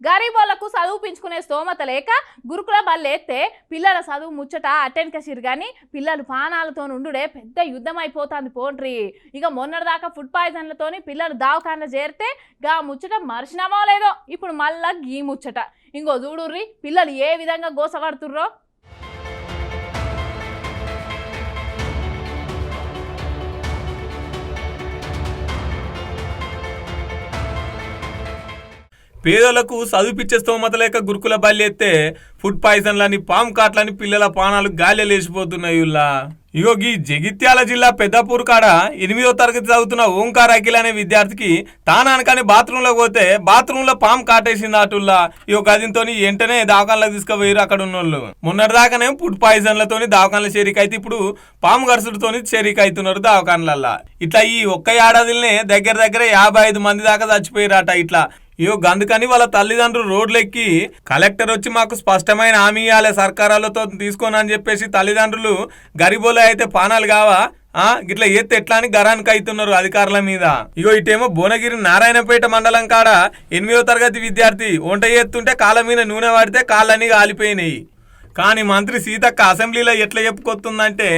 గరీబోళ్లకు చదువుపించుకునే స్తోమత లేక గురుకుల బల్లెత్తే పిల్లల చదువు ముచ్చట అటెన్కసిరు కానీ పిల్లలు పానాలతో ఉండుడే పెద్ద యుద్ధం అయిపోతుంది పోండ్రి. ఇక మొన్నటిదాకా ఫుడ్ పాయిజన్లతోని పిల్లలు దావకాండ చేరితే గా ముచ్చట మర్చినామో లేదో ఇప్పుడు మళ్ళా గీ ముచ్చట. ఇంకో చూడుర్రి పిల్లలు ఏ విధంగా గోసపడుతుర్రో. పేదలకు చదువుపిచ్చే స్తోమత లేక గురుకుల బల్లి ఎత్తే ఫుడ్ పాయిజన్లని పాము కాట్లని పిల్లల పానాలు గాలి లేచిపోతున్నాయి. ఇగో గీ జగిత్యాల జిల్లా పెద్దపూర్ కాడ 8వ తరగతి చదువుతున్న ఓంకార్ అఖిల్ అనే విద్యార్థికి తానానికని బాత్రూంలో పోతే బాత్రూంలో పాము కాటేసింది అటుల్లా. ఇగో గదితో వెంటనే దావకాన్లకు తీసుకుపోయారు అక్కడ ఉన్నోళ్ళు. మొన్నటిదాకానే ఫుడ్ పాయిజన్లతోని దావకాన్ల చేరిక అయితే ఇప్పుడు పాము గరుసుడితోని చేరిక అవుతున్నారు దావకాన్లల్లా. ఇట్లా ఈ ఒక్క ఏడాదిలోనే దగ్గర 55 మంది దాకా చచ్చిపోయారట. ఇట్లా ఇయో గందుకని వాళ్ళ తల్లిదండ్రులు రోడ్లెక్కి కలెక్టర్ వచ్చి మాకు స్పష్టమైన హామీ ఇవ్వాలి సర్కారాలతో తీసుకోని అని చెప్పేసి తల్లిదండ్రులు గరిబోలే అయితే పానాలు కావా గిట్లా ఎత్తే ఎట్లా అని గరానికి అవుతున్నారు అధికారుల మీద. ఇగో ఇటేమో భువనగిరి నారాయణపేట మండలం కాడ 8వ తరగతి విద్యార్థి వంట ఎత్తుంటే కాళ్ళ మీద నూనె పడితే కాళ్ళని కాలిపోయినాయి. కానీ మంత్రి సీతక్క అసెంబ్లీలో ఎట్లా చెప్పుకొస్తుందంటే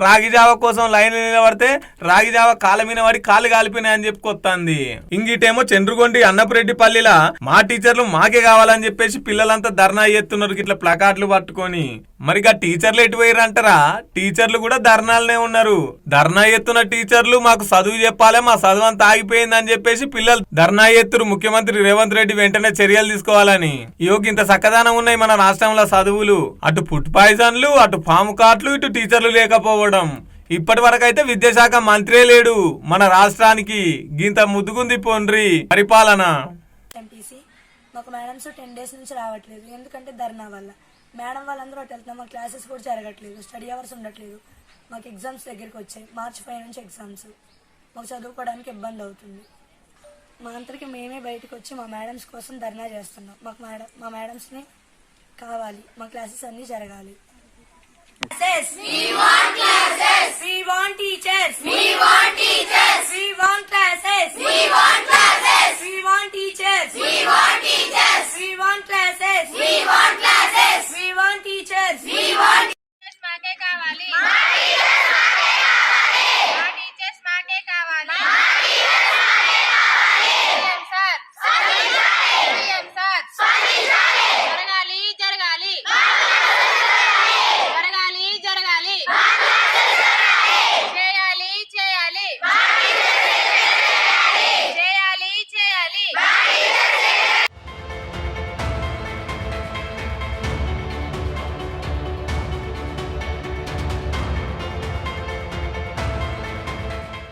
రాగిజావ కోసం లైన్ నిలబడితే రాగిజావ కాళ్ళ మీద పడి కాళ్ళు కాలిపోయినాయని చెప్పుకొస్తుంది. ఇంగిటేమో చంద్రగొండి అన్నపురెడ్డిపల్లిలా మా టీచర్లు మాకే కావాలని చెప్పేసి పిల్లలంతా ధర్నా ఎత్తున్నారు ఇట్లా ప్లకార్డులు పట్టుకొని. మరిగా టీచర్లు ఎటు పోయారంటారా? టీచర్లు కూడా ధర్నాలనే ఉన్నారు. ధర్నా ఎత్తున్న టీచర్లు మాకు చదువు చెప్పాలి, మా చదువు అంతా ఆగిపోయిందని చెప్పేసి పిల్లలు ధర్నా ఎత్తురు. ముఖ్యమంత్రి రేవంత్ రెడ్డి వెంటనే చర్యలు తీసుకోవాలని. యోగి ఇంత చక్కదానం ఉన్నాయి మన రాష్ట్రంలో చదువులు. అటు ఫుడ్ పాయిజన్లు, అటు పాము కాట్లు, ఇటు టీచర్లు లేకపోవడం. ఇప్పటి వరకు అయితే విద్యాశాఖ మంత్రే లేడు మన రాష్ట్రానికి. గింత ముద్దుగుంది పోండ్రి పరిపాలన. మాకు మేడమ్స్ 10 days నుంచి రావట్లేదు. ఎందుకంటే ధర్నా వల్ల. మేడం వాళ్ళందరూ అటు వెళ్తున్నాం, మాకు క్లాసెస్ కూడా జరగట్లేదు, స్టడీ అవర్స్ ఉండట్లేదు. మాకు ఎగ్జామ్స్ దగ్గరికి వచ్చాయి, March 5 నుంచి ఎగ్జామ్స్. మాకు చదువుకోవడానికి ఇబ్బంది అవుతుంది. మా అంతరికి మేమే బయటకు వచ్చి మా మేడమ్స్ కోసం ధర్నా చేస్తున్నాం. మా మేడమ్స్ని కావాలి, మా క్లాసెస్ అన్నీ జరగాలి. We want classes. We want teachers. We want teachers. We want classes. We want classes. We want teachers. We want teachers. We want classes. We want classes. We want teachers. We want